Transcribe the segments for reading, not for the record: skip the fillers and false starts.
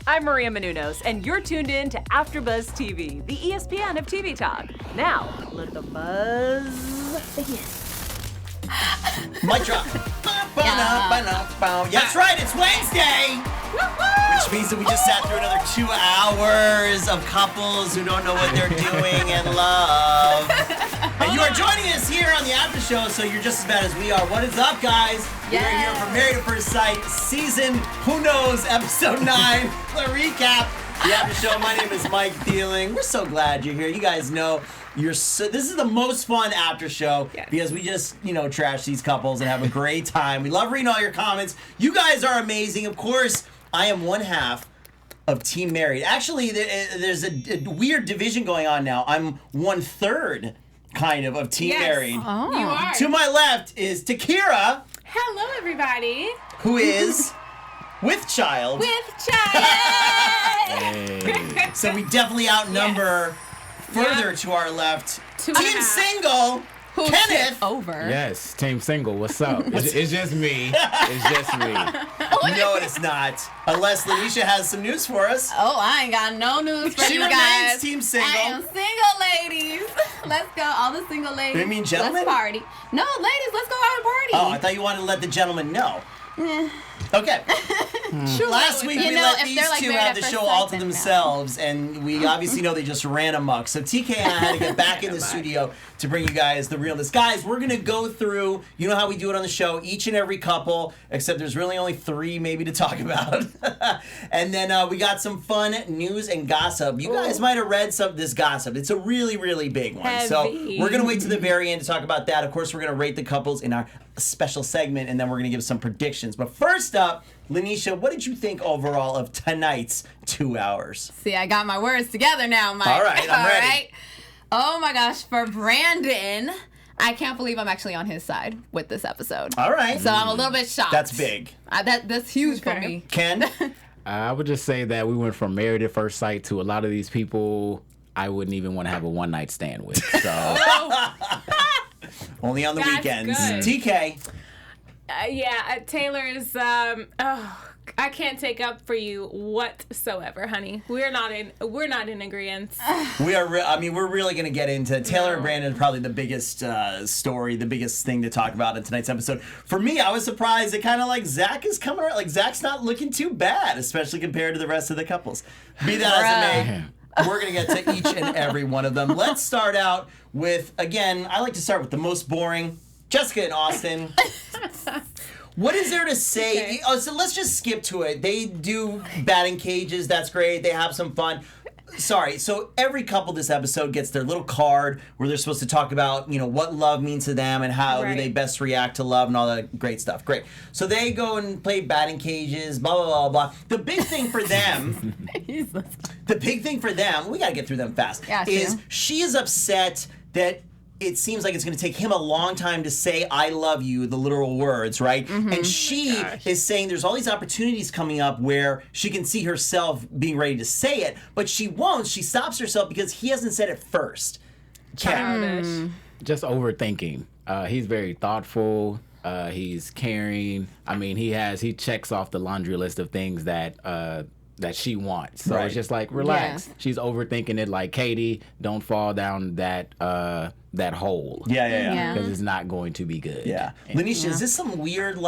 I'm Maria Menounos, and you're tuned in to AfterBuzz TV, the ESPN of TV talk. Now, let the buzz begin. Mic drop. That's right, it's Wednesday! Which means that we just sat through another 2 hours of couples who don't know what they're doing and love. And you are joining us here on the After Show, so you're just as bad as we are. What is up, guys? Yes. We're here for Married at First Sight, season, who knows, episode 9, the recap. The After Show, my name is Mike Thieling. We're so glad you're here. You guys know this is the most fun after show because we just, trash these couples and have a great time. We love reading all your comments. You guys are amazing. Of course, I am one half of Team Married. Actually, there's a weird division going on now. I'm 1/3 kind of Team Married. Oh. You are. To my left is Takira. Hello, everybody. Who is with child. Hey. So we definitely outnumber further to our left. Team Single, Kenneth. Over. Yes, Team Single, what's up? It's just me. It's just me. No, it's not. Unless Lanisha has some news for us. Oh, I ain't got no news for She you remains guys. Team Single. I am single, ladies. Let's go, all the single ladies. You mean gentlemen? Let's party. No, ladies, let's go out and party. Oh, I thought you wanted to let the gentleman know. Okay. Last week we let these two have the show all to themselves, and we obviously know they just ran amok. So TK and I had to get back in the studio to bring you guys the realness. Guys, we're going to go through, you know how we do it on the show, each and every couple, except there's really only 3 maybe to talk about. And then we got some fun news and gossip. You guys might have read some of this gossip. It's a really, really big one. Heavy. So we're going to wait to the very end to talk about that. Of course, we're going to rate the couples in our special segment, and then we're going to give some predictions. But first up, Lanisha, what did you think overall of tonight's 2 hours? See, I got my words together now, Mike. All right, I'm ready. Right? Oh my gosh, for Brandon, I can't believe I'm actually on his side with this episode. All right. So I'm a little bit shocked. That's big. That's huge for me. Ken? I would just say that we went from Married at First Sight to a lot of these people I wouldn't even want to have a one-night stand with. So Only on the weekends. Good. TK? Taylor is, I can't take up for you whatsoever, honey. We're not in agreement. We are. We're really going to get into Taylor and Brandon. Probably the biggest story, the biggest thing to talk about in tonight's episode. For me, I was surprised that kind of like Zach is coming around. Like Zach's not looking too bad, especially compared to the rest of the couples. Be that as it may. We're going to get to each and every one of them. Let's start out with, again, I like to start with the most boring, Jessica and Austin. What is there to say? Okay. Oh, so let's just skip to it. They do batting cages. That's great. They have some fun. Sorry. So every couple this episode gets their little card where they're supposed to talk about, what love means to them and how do they best react to love and all that great stuff. Great. So they go and play batting cages, blah, blah, blah, blah. The big thing for them, we got to get through them fast, is she is upset that it seems like it's going to take him a long time to say I love you, the literal words, right? Mm-hmm. And she is saying there's all these opportunities coming up where she can see herself being ready to say it, but she won't. She stops herself because he hasn't said it first. Childish. just overthinking. He's very thoughtful. He's caring. I mean, he checks off the laundry list of things that she wants. So it's just like, relax. Yeah. She's overthinking it like, Katie, don't fall down that hole. Yeah. Because it's not going to be good. Yeah. Lanisha, is this some weird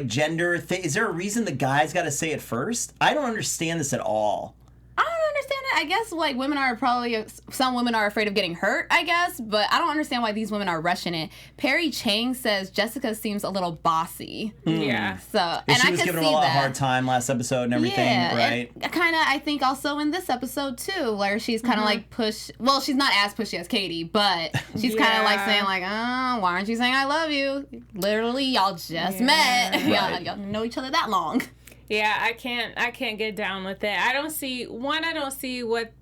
gender thing? Is there a reason the guy's got to say it first? I don't understand this at all. I don't understand it. I guess some women are afraid of getting hurt, I guess, but I don't understand why these women are rushing it. Perry Chang says Jessica seems a little bossy. Yeah. So, and she was giving him a lot of hard time last episode and everything, right? Kind of, I think also in this episode too, where she's kind of like well, she's not as pushy as Katie, but she's kind of like saying like, why aren't you saying I love you? Literally, y'all just met. Right. Y'all know each other that long. Yeah, I can't get down with it. I don't see what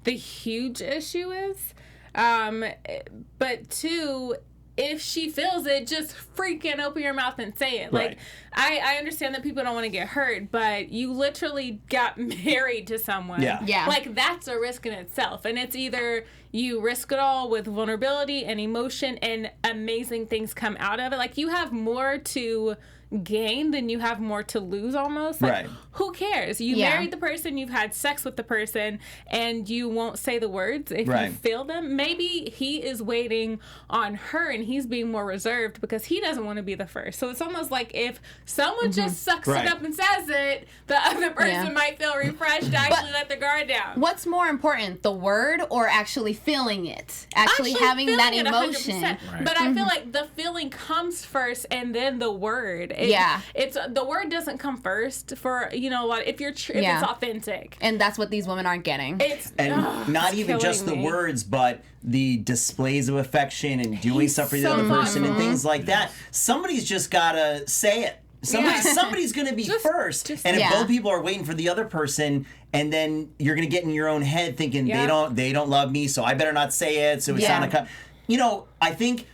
the huge issue is. But 2, if she feels it, just freaking open your mouth and say it. Right. Like, I understand that people don't want to get hurt, but you literally got married to someone. Yeah. Like, that's a risk in itself. And it's either you risk it all with vulnerability and emotion, and amazing things come out of it. Like, you have more to gain than you have more to lose, almost. Like, Right. who cares? You married the person, you've had sex with the person, and you won't say the words if Right. you feel them. Maybe he is waiting on her and he's being more reserved because he doesn't want to be the first. So it's almost like if someone just sucks Right. it up and says it, the other person might feel refreshed to actually let their guard down. What's more important, the word or actually feeling it? Actually having that feeling it emotion. 100%. But I feel like the feeling comes first and then the word. It's the word doesn't come first for, a lot, if it's authentic. And that's what these women aren't getting. Not even just the words, but the displays of affection and doing stuff for the other person and things like that. Somebody's just gotta say it. Somebody's gonna be first. And if both people are waiting for the other person, and then you're gonna get in your own head thinking they don't love me, so I better not say it. So it's not I think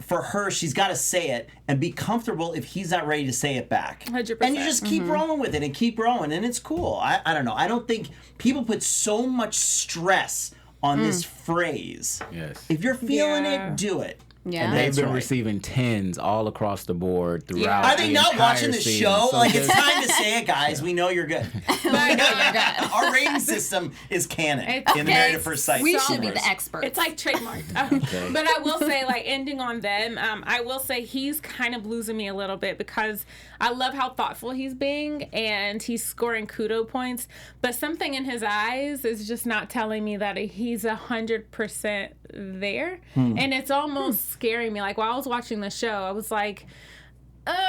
for her, she's got to say it and be comfortable if he's not ready to say it back. 100%. And you just keep rolling with it and keep rolling, and it's cool. I don't know. I don't think people put so much stress on this phrase. Yes. If you're feeling it, do it. Yeah. And they've That's been right. receiving 10s all across the board throughout. Are they not entire watching the season. show? So Like, it's just- time to say it, guys. We know you're good. Our rating system is canon in the Married at First Sight. We should be the experts. It's like trademarked. But I will say, like, ending on them, I will say he's kind of losing me a little bit because I love how thoughtful he's being and he's scoring kudo points. But something in his eyes is just not telling me that he's 100% there. And it's almost scaring me. Like, while I was watching the show, I was like,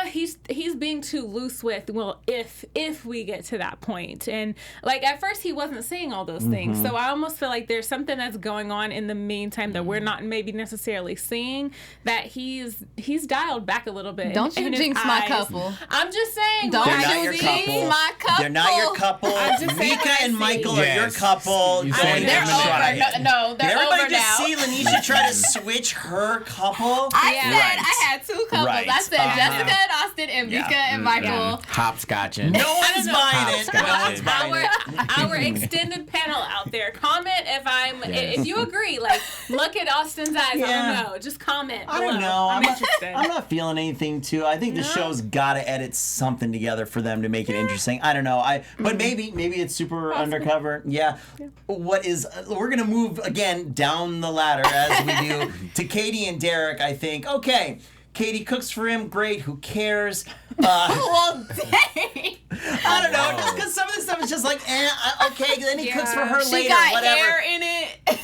he's being too loose with, well, if we get to that point. And like, at first he wasn't saying all those things, so I almost feel like there's something that's going on in the meantime that we're not maybe necessarily seeing, that he's dialed back a little bit. Don't you in his jinx my eyes. couple. I'm just saying, Don't They're like, not your jinx couple. my couple. They're not your couple. just saying Mika what I and see. Michael are your Yes. couple. You Going said to They're Emmy over. try. No, Did they're everybody over just now. see Lanisha try to switch her couple? I Yeah. said Right. I had two couples. Right. I said Jessica and Austin and Mika and Michael. Hopscotching. No one's buying it. No one's buying it. our extended panel out there, comment if you agree. Like, look at Austin's eyes. Yeah. I don't know. Just comment. I don't below. know. I'm interested. I'm not feeling anything too. I think the show's got to edit something together for them to make it interesting. I don't know. But maybe it's super undercover. Yeah. We're gonna move again down the ladder as we do to Katie and Derek. I think. Okay. Katie cooks for him. Great. Who cares? Well, dang. I don't know. Just because some of this stuff is just like, okay. Then he cooks for her She later. got whatever. hair in it.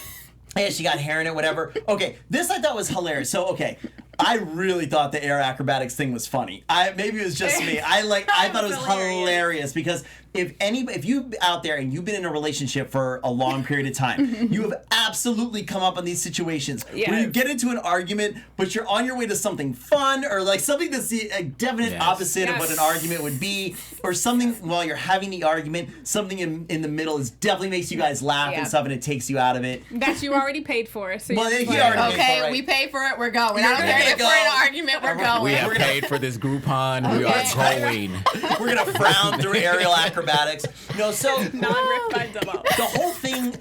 Yeah, she got hair in it, whatever. Okay, this I thought was hilarious. So, okay, I really thought the air acrobatics thing was funny. Maybe it was just me. I thought it was hilarious because if you out there and you've been in a relationship for a long period of time, you have absolutely come up on these situations where you get into an argument, but you're on your way to something fun or like something that's the definite opposite of what an argument would be, or something while you're having the argument, something in the middle definitely makes you guys laugh and stuff, and it takes you out of it. That you already paid for. So Well, he you're already paid Okay, for it. we paid for it. We're going. I You're don't care gonna if go. we're in an argument. We're going. We have paid for this Groupon. We are going. We're gonna frown through aerial acrobatics. No, so non-refundable.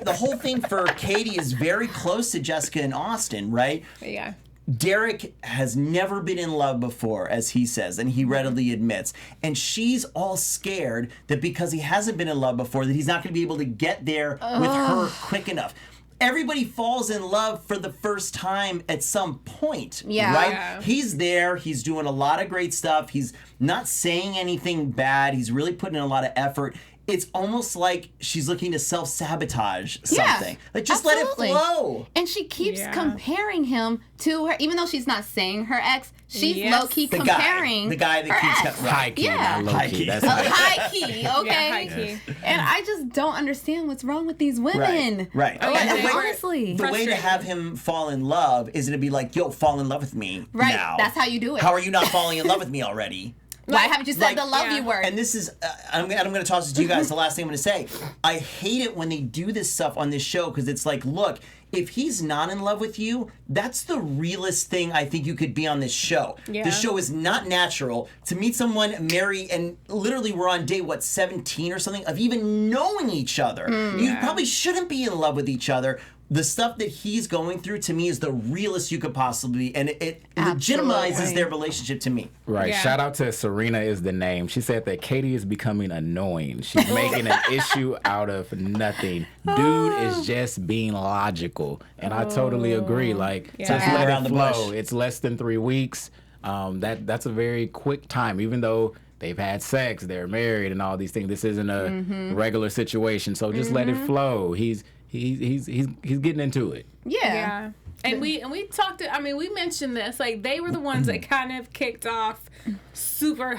the whole thing for Katie is very close to Jessica and Austin, right? Yeah. Derek has never been in love before, as he says, and he readily admits. And she's all scared that because he hasn't been in love before, that he's not going to be able to get there with her quick enough. Everybody falls in love for the first time at some point, Yeah. right? Yeah. He's there. He's doing a lot of great stuff. He's not saying anything bad. He's really putting in a lot of effort. It's almost like she's looking to self-sabotage something. Like, just absolutely. let it flow. And she keeps Yeah. comparing comparing him to her, even though she's not saying her ex. She's Yes. low-key The comparing guy that her keeps ex. right. High key, Yeah. not low High key. key. That's High key, okay? High key. And I just don't understand what's wrong with these women. Right. Oh, And yeah, the they way- were honestly. The way to frustrated. have him fall in love is to be like, yo, fall in love with me Right, now. that's how you do it. How are you not falling in love with me already? Why haven't you said like- the love Yeah. you word? And this is, I'm going to toss it to you guys, the last thing I'm going to say. I hate it when they do this stuff on this show because it's like, look, if he's not in love with you, that's the realest thing I think you could be on this show. Yeah. This show is not natural. To meet someone, marry, and literally we're on day, 17 or something, of even knowing each other. You probably shouldn't be in love with each other. the stuff that he's going through to me is the realest you could possibly be, and it Absolutely. legitimizes their relationship to me. Right. Yeah. Shout out to Serena is the name. She said that Katie is becoming annoying. She's making an issue out of nothing. Dude is just being logical. And I totally agree. Like, Yeah. just Beat let around it the flow. bush. It's less than 3 weeks. That's a very quick time. Even though they've had sex, they're married and all these things. This isn't a regular situation. So just let it flow. He's getting into it. Yeah. And we talked. I mean, we mentioned this. Like, they were the ones that kind of kicked off super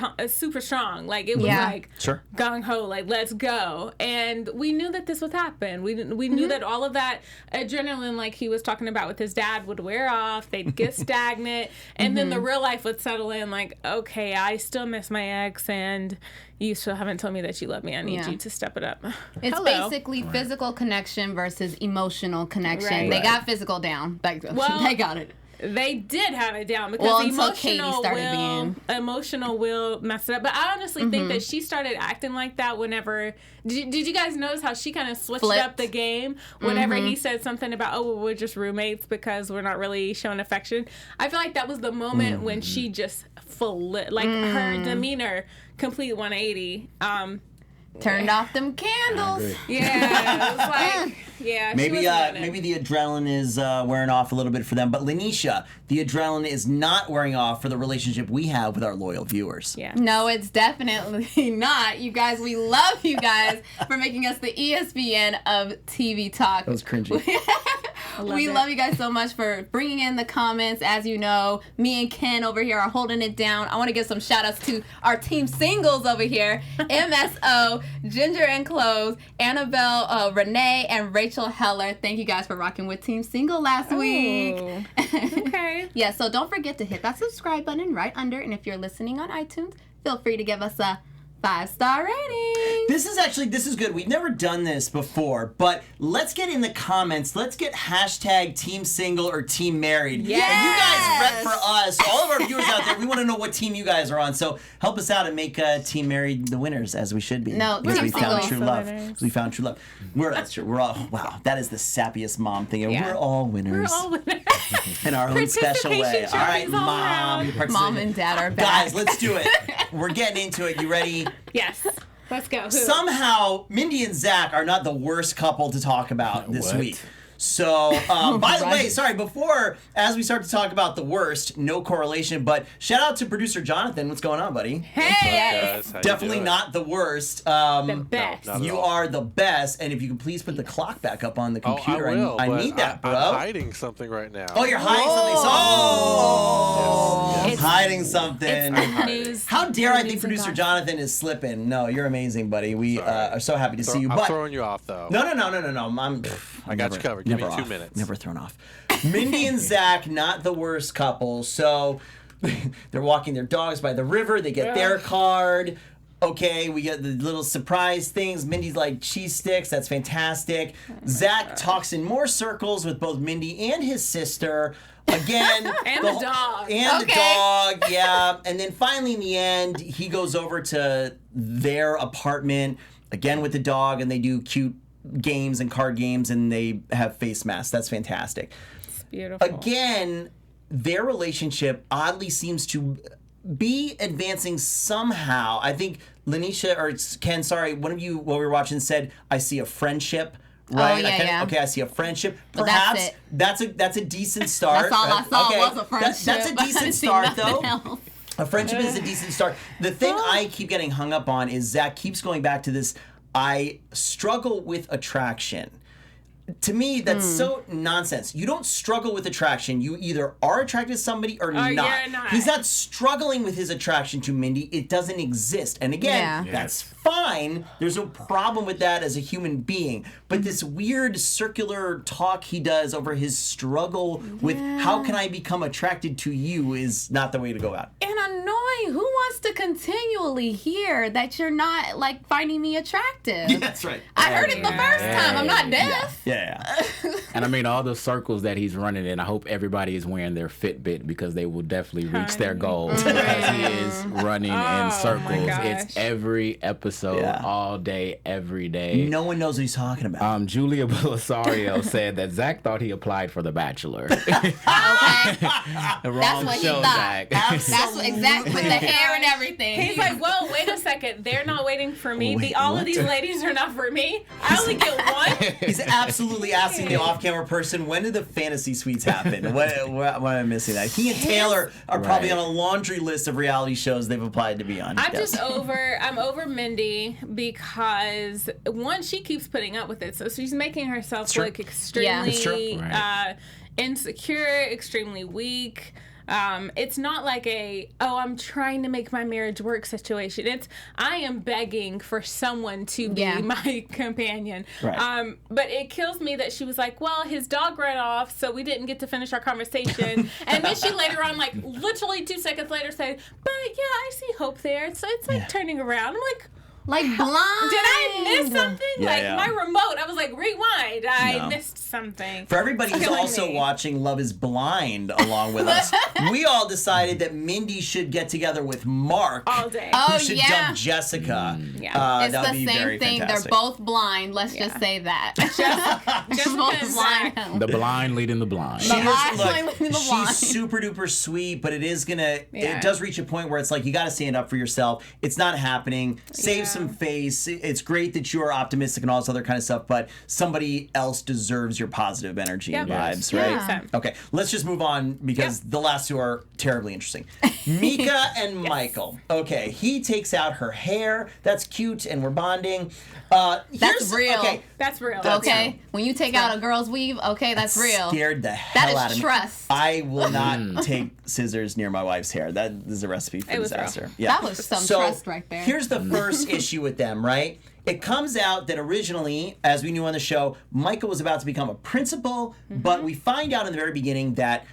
strong. Like, it was like Sure. gung ho. Like, let's go. And we knew that this would happen. We knew that all of that adrenaline, like he was talking about with his dad, would wear off. They'd get stagnant, and then the real life would settle in. Like, okay, I still miss my ex, and you still haven't told me that you love me. I need you to step it up. It's Hello. basically physical connection versus emotional connection. Right. They Right. got physical down. Like, Well, they got it. They did have it down because Well, until Katie started emotional will mess it up. But I honestly think that she started acting like that whenever. Did you guys notice how she kind of switched Flipped. up the game whenever he said something about, oh, well, we're just roommates because we're not really showing affection? I feel like that was the moment when she just like her demeanor complete 180. Turned off them candles. Yeah, it was like, yeah. Maybe she wasn't in it. maybe the adrenaline is wearing off a little bit for them. But Lanisha, the adrenaline is not wearing off for the relationship we have with our loyal viewers. Yeah. No, it's definitely not. You guys, we love you guys for making us the ESPN of TV talk. That was cringy. We love you guys so much for bringing in the comments. As you know, me and Ken over here are holding it down. I want to give some shout outs to our team singles over here. MSO, Ginger and Cloves, Annabelle, Renee, and Rachel Heller. Thank you guys for rocking with Team Single last week. Okay. Yeah, so don't forget to hit that subscribe button right under. And if you're listening on iTunes, feel free to give us a 5-star rating. This is good. We've never done this before, but let's get in the comments. Let's get hashtag Team Single or Team Married. Yes. And you guys rep for us. All of our viewers out there, we want to know what team you guys are on. So help us out and make Team Married the winners, as we should be. No, because Team we found Single. true love. Winners. Because we found true love. That's true. We're all, wow, that is the sappiest mom thing. Yeah. We're all winners. We're all winners. In our own special way. Participation All right, trophies all Mom. around. Mom and Dad are back. Guys, let's do it. We're getting into it. You ready? Yes. Let's go. Who? Somehow, Mindy and Zach are not the worst couple to talk about this What? week. So, by the way, sorry, as we start to talk about the worst, no correlation, but shout out to producer Jonathan. What's going on, buddy? Hey. Guys, how you Definitely doing? not the worst. The best. not at You all. are the best, and if you could please put the clock back up on the computer. Oh, I will. I but need that, bro. I'm hiding something right now. Oh, you're hiding something. Oh, Yes, yes. hiding something. News. How dare I news think and producer gossip. Jonathan is slipping? No, you're amazing, buddy. We are so happy to see you. I'm But throwing you off, though. no. I got you covered. Give me 2 minutes. Never thrown off. Mindy and Zach, not the worst couple. So they're walking their dogs by the river. They get their card. Okay, we get the little surprise things. Mindy's like cheese sticks. That's fantastic. Zach talks in more circles with both Mindy and his sister. Again. And the dog. And Okay. the dog, yeah. And then finally in the end, he goes over to their apartment, again with the dog, and they do cute games and card games, and they have face masks. That's fantastic. It's beautiful. Again, their relationship oddly seems to be advancing somehow. I think Lanisha, or Ken, sorry, one of you while we were watching said, I see a friendship. Right? yeah. Okay, I see a friendship. But Perhaps that's that's a decent start. That's all I saw Okay, was a friendship. That's a I decent didn't see start, nothing though. else. A friendship is a decent start. The thing I keep getting hung up on is Zach keeps going back to this, I struggle with attraction. To me, that's so nonsense. You don't struggle with attraction. You either are attracted to somebody or not. you're not. He's not struggling with his attraction to Mindy. It doesn't exist. And again, Yeah. that's fine. There's no problem with that as a human being. But this weird circular talk he does over his struggle with how can I become attracted to you is not the way to go out. And annoying. Who wants wants to continually hear that you're not like finding me attractive. Yeah, that's right. I heard it the first time. I'm not deaf. Yeah. And I mean, all the circles that he's running in, I hope everybody is wearing their Fitbit because they will definitely reach their goals because he is running in circles. It's every episode, all day, every day. No one knows what he's talking about. Julia Belisario said that Zach thought he applied for The Bachelor. Okay. The wrong what he show, thought. Zach. That's what, exactly with the hair and everything. He's like, well, wait a second. They're not waiting for me. All of these ladies are not for me. I only get one. He's absolutely asking the off-camera person, when did the fantasy suites happen? What am I missing that? He and Taylor are probably on a laundry list of reality shows they've applied to be on. I'm over Mindy because one, she keeps putting up with it. So she's making herself look extremely insecure, extremely weak. It's not like I'm trying to make my marriage work situation. It's, I am begging for someone to be my companion. Right. But it kills me that she was like, well, his dog ran off, so we didn't get to finish our conversation. And then she later on, like literally 2 seconds later said, but yeah, I see hope there. So it's like turning around. I'm like blind. did I miss something? Yeah, my remote, I was like, rewind. I missed something. For everybody who's also watching Love is Blind along with us, we all decided that Mindy should get together with Mark. All day. Who should dump Jessica. It's that would the be same very thing. fantastic. They're both blind. Let's just say that. Just both blind. The blind leading the blind. She's super duper sweet, but it is gonna. It does reach a point where it's like you got to stand up for yourself. It's not happening. Save some face. It's great that you are optimistic and all this other kind of stuff, but somebody else deserves your positive energy and vibes, right? Yeah. Okay, let's just move on because the last two are terribly interesting. Mika and Michael. Okay, he takes out her hair. That's cute, and we're bonding. That's real. Okay, That's real. Okay, when you take out a girl's weave, okay, that's real. Scared the hell out of me. trust. I will not take scissors near my wife's hair. That is a recipe for disaster. Yeah. That was some trust right there. Here's the first issue with them, right? It comes out that originally, as we knew on the show, Michael was about to become a principal, but we find out in the very beginning that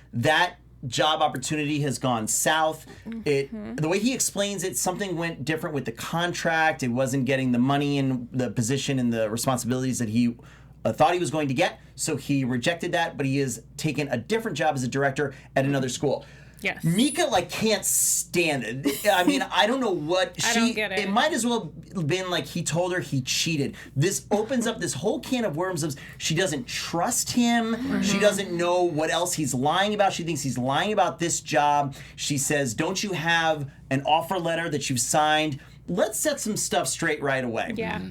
job opportunity has gone south. The way he explains it, something went different with the contract. It wasn't getting the money and the position and the responsibilities that he thought he was going to get. So he rejected that, but he has taken a different job as a director at another school. Yes. Mika can't stand it. I mean, I don't know what I don't get it. It might as well been like he told her he cheated. This opens up this whole can of worms of she doesn't trust him. She doesn't know what else he's lying about. She thinks he's lying about this job. She says, "Don't you have an offer letter that you've signed? Let's set some stuff straight right away." Yeah.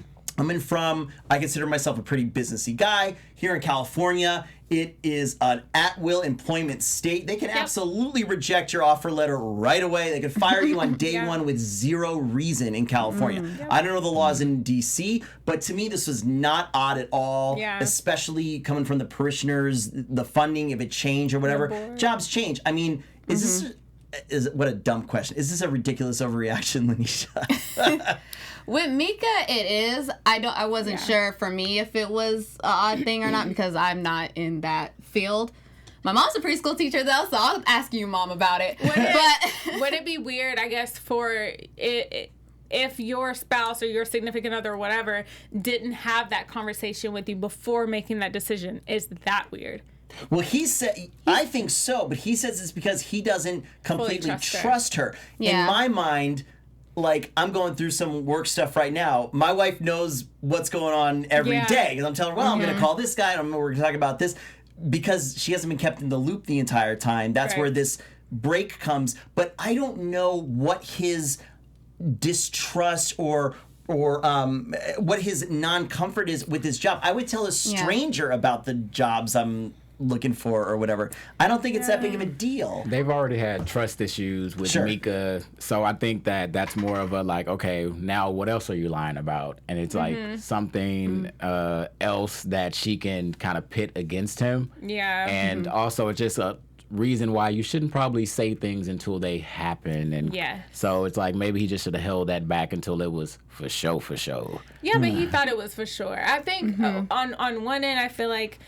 I consider myself a pretty businessy guy. Here in California, it is an at-will employment state. They can absolutely reject your offer letter right away. They could fire you on day one with zero reason in California. I don't know the laws in D.C., but to me, this was not odd at all, especially coming from the parishioners, the funding, if it changed or whatever. Jobs change. I mean, what a dumb question. Is this a ridiculous overreaction, Lanisha? With Mika, it is. I wasn't sure for me if it was an odd thing or not because I'm not in that field. My mom's a preschool teacher though, so I'll ask you, Mom, about it. Would it be weird, I guess, for it if your spouse or your significant other or whatever didn't have that conversation with you before making that decision? Is that weird? Well, he said, I think so, but he says it's because he doesn't completely trust her. Yeah. In my mind, like, I'm going through some work stuff right now. My wife knows what's going on every day because I'm telling her, well, I'm going to call this guy and we're going to talk about this because she hasn't been kept in the loop the entire time. That's where this break comes. But I don't know what his distrust or what his non-comfort is with his job. I would tell a stranger about the jobs I'm looking for or whatever. I don't think it's that big of a deal. They've already had trust issues with Mika, so I think that that's more of a like, okay, now what else are you lying about? And it's like something else that she can kind of pit against him. Yeah. And also it's just a reason why you shouldn't probably say things until they happen. And so it's like maybe he just should have held that back until it was for show. Yeah, but he thought it was for sure. I think on one end, I feel like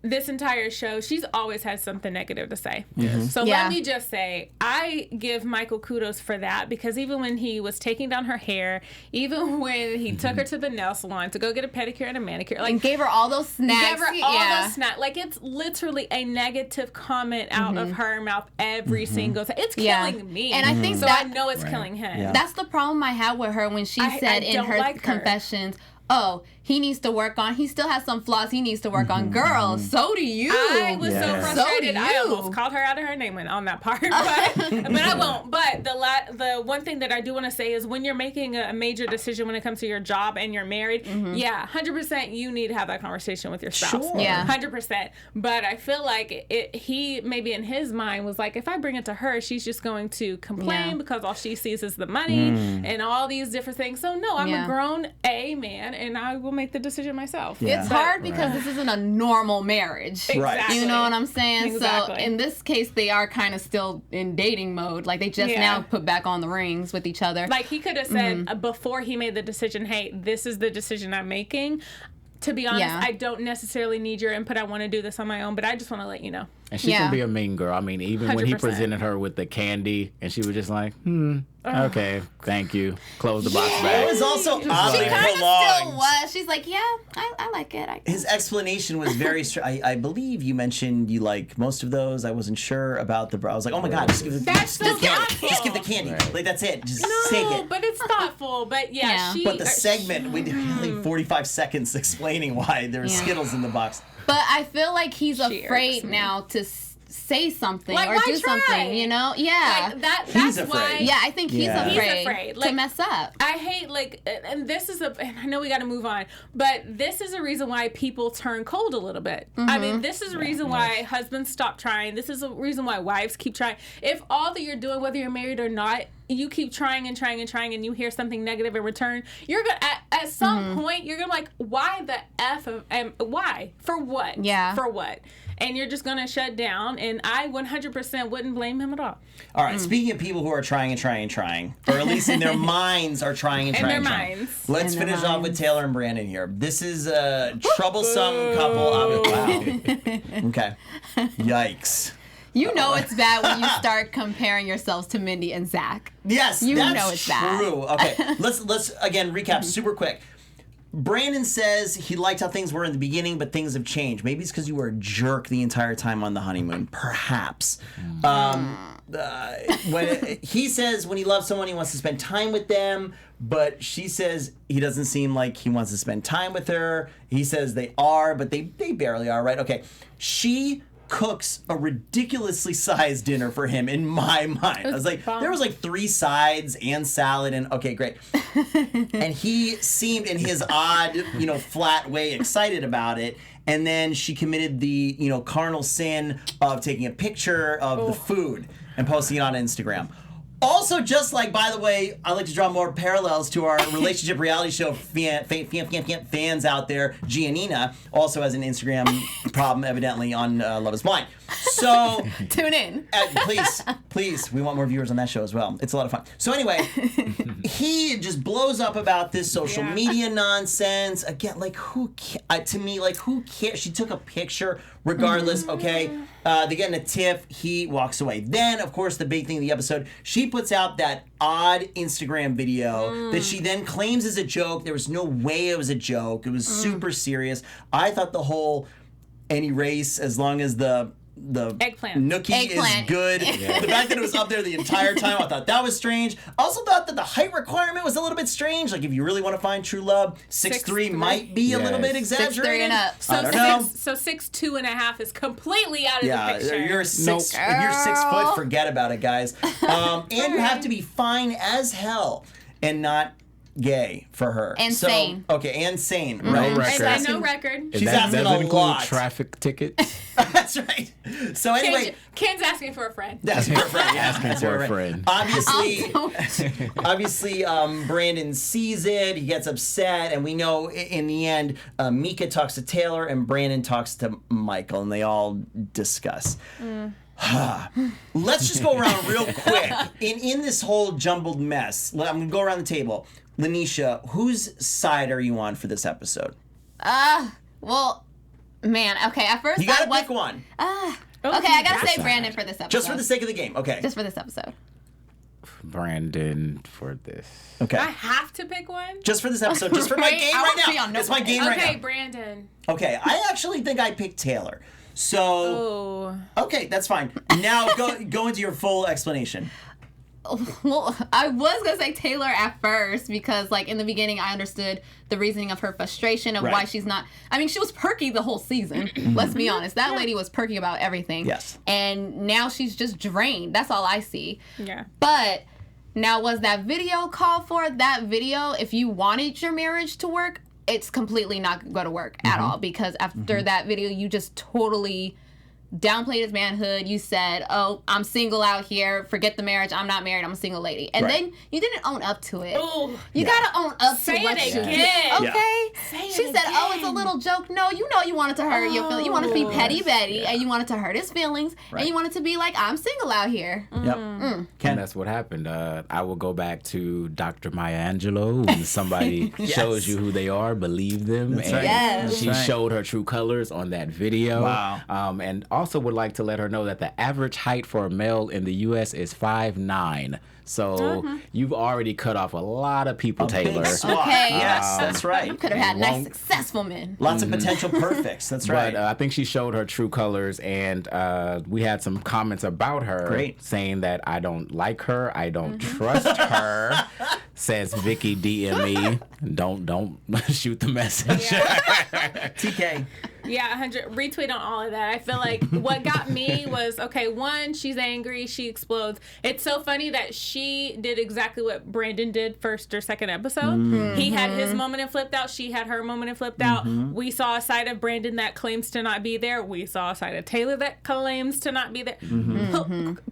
this entire show, she's always had something negative to say. So Yeah. let me just say, I give Michael kudos for that, because even when he was taking down her hair, even when he took her to the nail salon to go get a pedicure and a manicure, like And gave her all those snacks. gave her all those snacks. Like, it's literally a negative comment out of her mouth every single time. It's killing me. And I think so that I know it's killing him. Yeah. that's the problem I had with her when she said in don't her like her. confessions, oh, he needs to work on, he still has some flaws he needs to work on. Girl, so do you. I was so Yeah. frustrated. So do I you. almost called her out of her name on that part, but I won't. But the one thing that I do want to say is, when you're making a major decision when it comes to your job and you're married, 100% you need to have that conversation with your spouse. Sure. Yeah. 100%. But I feel like he maybe in his mind was like, if I bring it to her, she's just going to complain Yeah. because all she sees is the money and all these different things. So no, I'm a grown man, and I will make the decision myself. Yeah. It's hard because this isn't a normal marriage. Right. You know what I'm saying? Exactly. So in this case, they are kind of still in dating mode. Like, they just now put back on the rings with each other. Like, he could have said before he made the decision, hey, this is the decision I'm making. To be honest, I don't necessarily need your input. I want to do this on my own, but I just want to let you know. And she can be a mean girl. I mean, even when he 100%. presented her with the candy, and she was just like, okay, thank you. Close the box back. It was also She oddly kind of still prolonged. was. She's like, yeah, I like it. His explanation was very I believe you mentioned you like most of those. I wasn't sure about the I was like, oh my god, just give the That's so candy. thoughtful. Just give the candy. Like, that's it. Just take No, it. but it's thoughtful. But Yeah. she. But the segment, we did like 45 seconds explaining why there were Skittles in the box. But I feel like he's She afraid irks me. now to say something Like, or why do try? something, you know? Yeah. Like, that's He's why. afraid. Yeah, I think he's Yeah. afraid, He's afraid. to Like, mess up. I hate, like, and this is and I know we got to move on, but this is a reason why people turn cold a little bit. I mean, this is a reason why husbands stop trying. This is a reason why wives keep trying. If all that you're doing, whether you're married or not, you keep trying and trying and trying, and you hear something negative in return, you're gonna at some point you're gonna like, why the f of why for what? Yeah. For what? And you're just gonna shut down. And I 100% wouldn't blame him at all. All right, speaking of people who are trying and trying and trying, or at least in their minds are trying and In trying their and trying. minds. Let's In their finish off with Taylor and Brandon here. This is a troublesome couple. Wow. Okay. Yikes. You know it's bad when you start comparing yourselves to Mindy and Zach. Yes, You that's know it's bad. true. Okay, let's again recap super quick. Brandon says he liked how things were in the beginning, but things have changed. Maybe it's because you were a jerk the entire time on the honeymoon. Perhaps. When he says when he loves someone, he wants to spend time with them, but she says he doesn't seem like he wants to spend time with her. He says they are, but they barely are, right? Okay. She cooks a ridiculously sized dinner for him in my mind. I was like, there was like 3 sides and salad and okay, great. And he seemed in his odd, flat way excited about it. And then she committed the, carnal sin of taking a picture of the food and posting it on Instagram. Also, just like, by the way, I like to draw more parallels to our relationship reality show fans out there. Giannina also has an Instagram problem, evidently, on Love is Blind. So, Tune in. please, we want more viewers on that show as well. It's a lot of fun. So anyway, he just blows up about this social media nonsense. Again, like, who cares? She took a picture, regardless, okay? They get in a tiff, he walks away. Then, of course, the big thing of the episode, she puts out that odd Instagram video that she then claims is a joke. There was no way it was a joke. It was super serious. I thought the whole any race, as long as the Eggplant. nookie is good. The fact that it was up there the entire time, I thought that was strange. Also thought that the height requirement was a little bit strange. Like, if you really want to find true love, 6'3" might be a little bit exaggerated. 6'3" and up. I don't know. So 6'2.5" is completely out of the picture. You're if you're 6 foot, forget about it, guys. And you have to be fine as hell and not gay for her. And sane. Okay, and sane, right? record. And no record. If She's that asking doesn't a include lot. traffic tickets. That's right. So anyway, Ken's asking for a friend. that's her friend. Asking for a friend. Obviously, Brandon sees it. He gets upset, and we know in the end, Mika talks to Taylor, and Brandon talks to Michael, and they all discuss. Let's just go around real quick. In this whole jumbled mess, I'm going to go around the table. Lanisha, whose side are you on for this episode? Well, Man, okay, at first You gotta pick one. Okay, I gotta say Brandon for this episode. Just for the sake of the game, okay. Just for this episode. Brandon for this. Okay. I have to pick one? Just for this episode, just for my game I right won't be now. on no It's my one. game right Okay, now. Brandon. Okay, I actually think I picked Taylor. So, Oh. okay, that's fine. Now go into your full explanation. Well, I was gonna say Taylor at first because, like, in the beginning, I understood the reasoning of her frustration of why Right. she's not. I mean, she was perky the whole season. Let's be honest. That lady was perky about everything. Yes. And now she's just drained. That's all I see. Yeah. But now, was that video called for? That video, if you wanted your marriage to work, it's completely not going to work at all because after that video, you just totally downplayed his manhood. You said, "Oh, I'm single out here. Forget the marriage. I'm not married. I'm a single lady." And Right. then you didn't own up to it. Ooh. You gotta own up Say to what it you again. did. Okay. Say She it said, "Oh, it's a again. little joke." No, you know you wanted to hurt your feelings. You wanted to be petty Betty, and you wanted to hurt his feelings, Right. and you wanted to be like, "I'm single out here." Yep. And Ken? that's what happened. I will go back to Dr. Maya Angelou. When somebody shows you who they are, believe them. That's and right. Yes. she That's right. showed her true colors on that video. Wow. And also would like to let her know that the average height for a male in the U.S. is 5'9". So you've already cut off a lot of people, Taylor. Big swath. Okay. Yes, that's right. Could have had nice, Won't- successful men. Lots of potential perfects. That's right. But I think she showed her true colors, and we had some comments about her Great. saying that I don't like her, I don't trust her. Says Vicky DME. Don't shoot the message. TK. Yeah, 100 retweet on all of that. I feel like what got me was, okay, one, she's angry, she explodes. It's so funny that she did exactly what Brandon did first or second episode. He had his moment and flipped out. She had her moment and flipped out. We saw a side of Brandon that claims to not be there. We saw a side of Taylor that claims to not be there.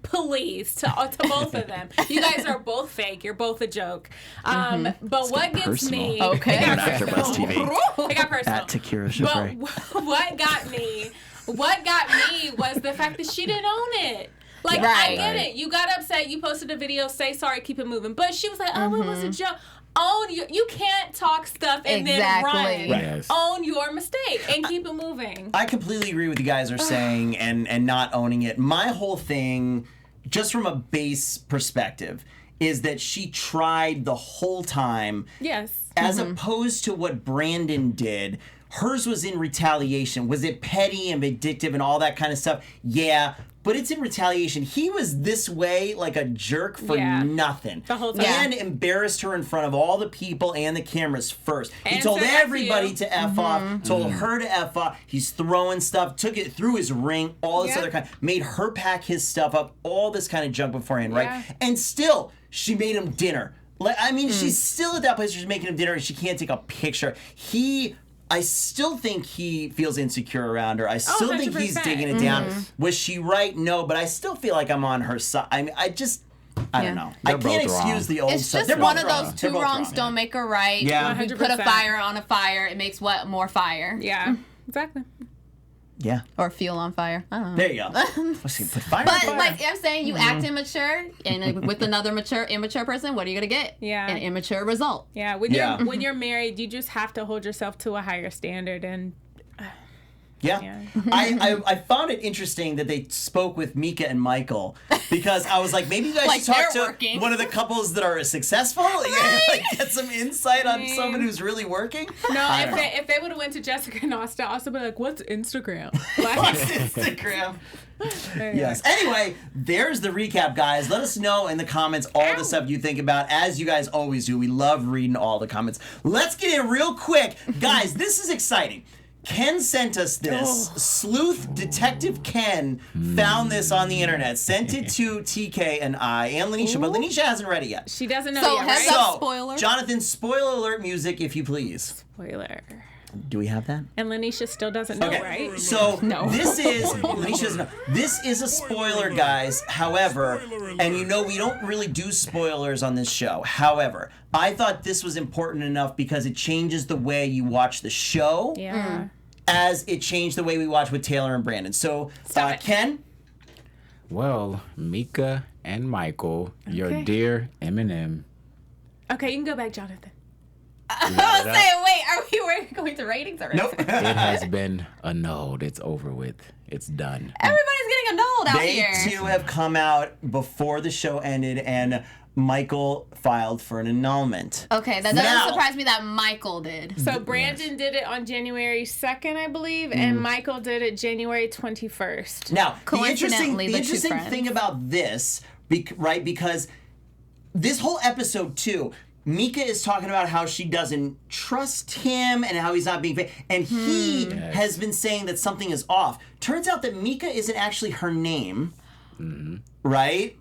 Please, to both of them. You guys are both fake. You're both a joke. But what gets me... Okay. On AfterBuzz TV. It got personal. At Takira Shabrae. But what got me was the fact that she didn't own it. Like, I Right. get it. You got upset. You posted a video. Say sorry. Keep it moving. But she was like, oh, it was a joke. Own you can't talk stuff and Exactly. then run. Right. Yes. Own your mistake and keep it moving. I completely agree with you guys are saying and not owning it. My whole thing, just from a base perspective, is that she tried the whole time. Yes. As opposed to what Brandon did. Hers was in retaliation. Was it petty and vindictive and all that kind of stuff? Yeah, but it's in retaliation. He was this way like a jerk for Yeah. nothing. The whole time. And embarrassed her in front of all the people and the cameras first. He And told said F everybody you. to F off, told her to F off. He's throwing stuff, took it through his ring, all this Yeah. other kind, made her pack his stuff up, all this kind of junk beforehand, Yeah. right? And still, she made him dinner. Like, I mean, she's still at that place where she's making him dinner and she can't take a picture. I still think he feels insecure around her. I still think he's 100%. digging it down. Was she right? No, but I still feel like I'm on her side. I mean, I don't know. They're I can't both wrong. excuse the old It's stuff. just They're one both of wrong. those They're two both wrongs wrong. don't make a right. Yeah. If you put a 100%. fire on a fire, it makes what? More fire. Yeah. Exactly. Yeah. Or fuel on fire. I don't know. There you go. Let's see. Put fire on But fire. like I'm saying, you act immature, and with another immature person, what are you gonna get? Yeah. An immature result. Yeah. When Yeah. you're when you're married, you just have to hold yourself to a higher standard and Yeah. I found it interesting that they spoke with Mika and Michael because I was like, maybe you guys Like should talk they're to working. one of the couples that are successful. Yeah, like get some insight on someone who's really working. No, I don't know. if they would have went to Jessica and Austin be like, "What's Instagram?" Like, What's Instagram? Yes. Anyway, there's the recap, guys. Let us know in the comments all the stuff you think about, as you guys always do. We love reading all the comments. Let's get in real quick. Guys, this is exciting. Ken sent us this. Sleuth Detective Ken found this on the internet. Sent it to TK and I and Lanisha, but Lanisha hasn't read it yet. she doesn't know So yet, heads right? up. So, spoiler. Jonathan, spoiler alert music, if you please. Spoiler. Do we have that? And Lanisha still doesn't know, Okay, right? so No. this is Lanisha doesn't know. This is a spoiler, guys. However, and you know we don't really do spoilers on this show. However, I thought this was important enough because it changes the way you watch the show, Yeah. as it changed the way we watch with Taylor and Brandon. So, Stop it. Ken, Well, Mika and Michael, your Okay. dear Eminem. Okay, you can go back, Jonathan. I was saying, wait, are we going to ratings already? Nope. It has been annulled. It's over with. It's done. Everybody's getting annulled out here. They too have come out before the show ended, and Michael filed for an annulment. Okay, that doesn't surprise me that Michael did. So Brandon did it on January 2nd, I believe, and Michael did it January 21st. Now, the Coincidentally, interesting thing about this, right, because this whole episode too, Mika is talking about how she doesn't trust him and how he's not being fair. And he has been saying that something is off. Turns out that Mika isn't actually her name, right?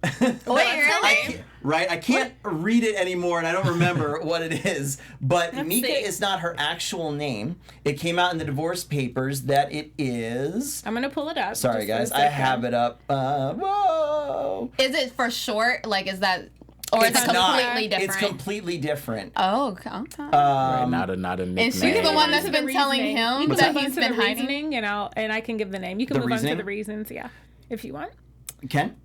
Wait, really? I can't read it anymore, and I don't remember what it is. But Mika is not her actual name. It came out in the divorce papers that it is. I'm gonna pull it up. Sorry, guys, I have it up. Whoa! Is it for short? Like, is that, or is it completely different? It's completely different. Oh, okay. Right, not a nickname. And she's the one that's been telling him that he's been hiding. Reasoning, and I can give the name. You can move on to the reasons, if you want. Ken?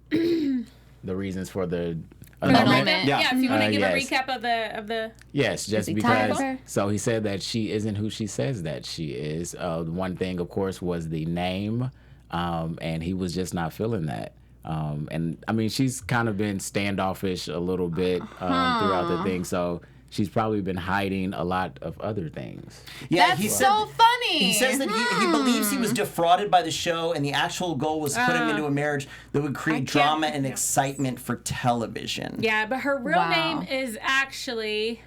The reasons for the annulment. Yeah, if you want to give yes. a recap of the. Yes, just he because. tired of her? So he said that she isn't who she says that she is. One thing, of course, was the name, and he was just not feeling that. And I mean, she's kind of been standoffish a little bit throughout the thing, so she's probably been hiding a lot of other things. Yeah, That's he so funny. He says that he believes he was defrauded by the show, and the actual goal was to put him into a marriage that would create drama and excitement for television. Yeah, but her real name is actually.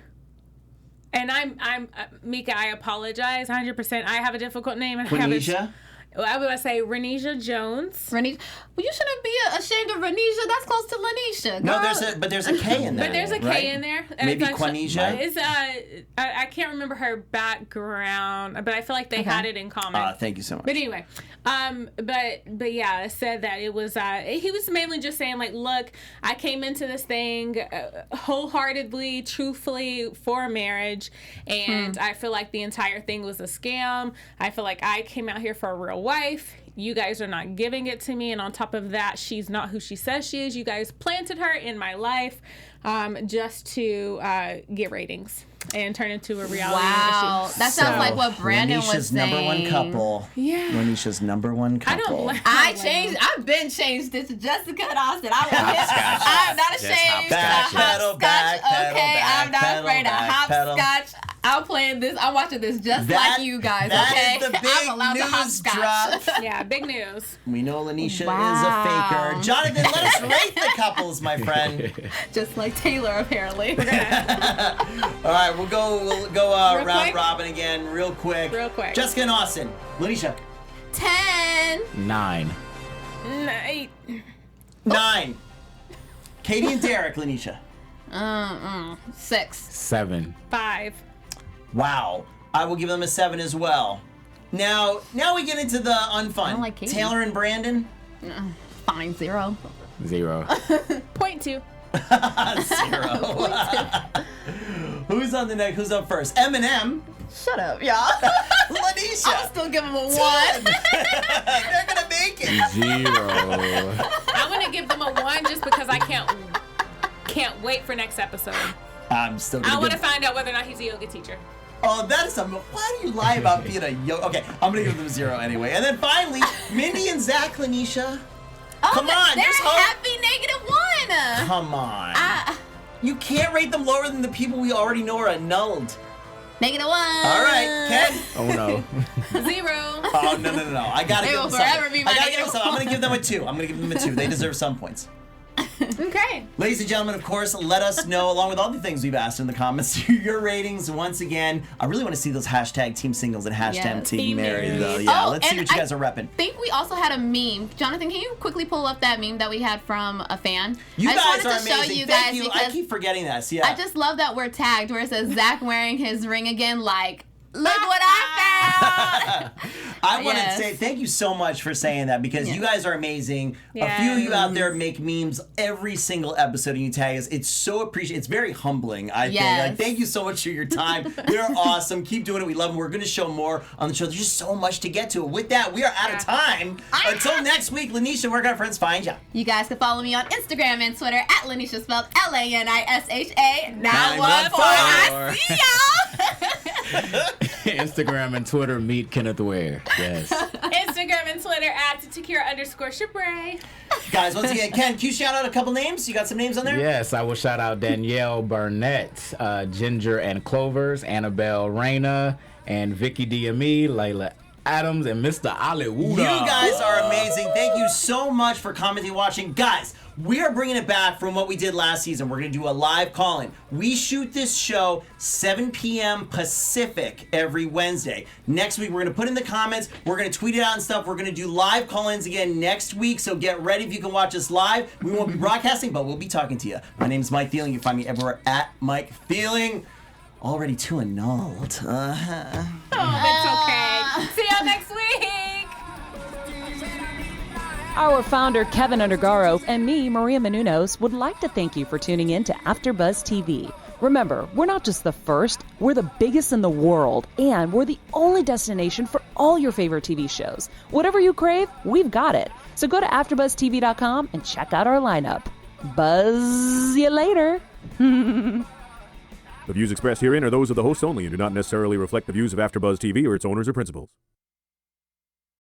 And I'm Mika. I apologize, 100%. I have a difficult name. Lanisha? I would say Renisha Jones. Well, you shouldn't be ashamed of Renisha. That's close to Lanisha. No, there's a K in there. But there's a K in there. Maybe Quanisha? It's I can't remember her background, but I feel like they had it in common. Thank you so much. But anyway, but yeah, it said that it was he was mainly just saying like, look, I came into this thing wholeheartedly, truthfully for a marriage, and I feel like the entire thing was a scam. I feel like I came out here for a real wife. You guys are not giving it to me, and on top of that, she's not who she says she is. You guys planted her in my life just to get ratings and turn into a reality. Wow, that sounds like what Brandon was saying. Number one couple. Yeah. Lanisha's number one couple. I've been changed this to Jessica and Austin. I'm not ashamed. Backpedal, backpedal, okay, I'm not afraid of hopscotch. I'm playing this. I'm watching this just like you guys. That okay, is the big I'm allowed to news hopscotch. drop. Yeah, big news. We know Lanisha is a faker. Jonathan, let us rate the couples, my friend. Just like Taylor, apparently. All right, we'll go round quick? robin again, real quick. Jessica and Austin. Lanisha. 10. 9. 8. 9. Katie and Derek. Lanisha. 6. 7. 5. Wow. I will give them a 7 as well. Now we get into the unfun. I don't like Katie. Taylor and Brandon. Fine, 0. 0. 0.2. 0. Who's on the next? Who's up first? Eminem. Shut up, y'all. Lanisha. I'll still give him a 1. They're gonna make it. 0. I'm gonna give them a 1 just because I can't wait for next episode. I'm still gonna I want to find out whether or not he's a yoga teacher. Oh, that is something. Why do you lie about being a yoga? Okay, I'm gonna give them 0 anyway. And then finally, Mindy and Zach. Lanisha. Come on, they're there's a hope. happy -1. Come on. You can't rate them lower than the people we already know are annulled. -1. All right, Ken. Oh no. 0. Oh no! I gotta They give will them forever something. be my I gotta give them -1. something. I'm gonna give them a 2. I'm gonna give them a 2. They deserve some points. Okay. Ladies and gentlemen, of course, let us know, along with all the things we've asked in the comments, your ratings once again. I really want to see those hashtag team singles and hashtag team married, though. Yeah, let's see what you guys are repping. I think we also had a meme. Jonathan, can you quickly pull up that meme that we had from a fan? You I just guys wanted are to show amazing. you Thank guys you. I because keep forgetting that. Yeah. I just love that we're tagged where it says Zach wearing his ring again, like Look what I found. I want to Yes. say thank you so much for saying that because you guys are amazing. A few of you out there make memes every single episode and you tag us. It's so appreciated. It's very humbling, I think. Like, thank you so much for your time. You're awesome. Keep doing it. We love them. We're going to show more on the show. There's just so much to get to. With that, we are out of time. Until next week, Lanisha, where can our friends find you? You guys can follow me on Instagram and Twitter at Lanisha, spelled Lanisha 914. I see y'all. Instagram and Twitter, meet Kenneth Ware. Yes. Instagram and Twitter at Takira_Shabrae. Guys, once again, Ken, can you shout out a couple names? You got some names on there? Yes, I will shout out Danielle Burnett, Ginger and Clovers, Annabelle Reyna, and Vicky DME, Layla Adams, and Mr. Hollywood. You guys are amazing. Thank you so much for commenting, watching. Guys, we are bringing it back from what we did last season. We're going to do a live call-in. We shoot this show 7 p.m. Pacific every Wednesday. Next week, we're going to put in the comments. We're going to tweet it out and stuff. We're going to do live call-ins again next week, so get ready if you can watch us live. We won't be broadcasting, but we'll be talking to you. My name is Mike Thieling. You can find me everywhere at Mike Thieling. Already too annulled. Oh, that's okay. See y'all next week. Our founder, Keven Undergaro, and me, Maria Menounos, would like to thank you for tuning in to AfterBuzz TV. Remember, we're not just the first, we're the biggest in the world, and we're the only destination for all your favorite TV shows. Whatever you crave, we've got it. So go to AfterBuzzTV.com and check out our lineup. Buzz you later. The views expressed herein are those of the hosts only and do not necessarily reflect the views of AfterBuzz TV or its owners or principals.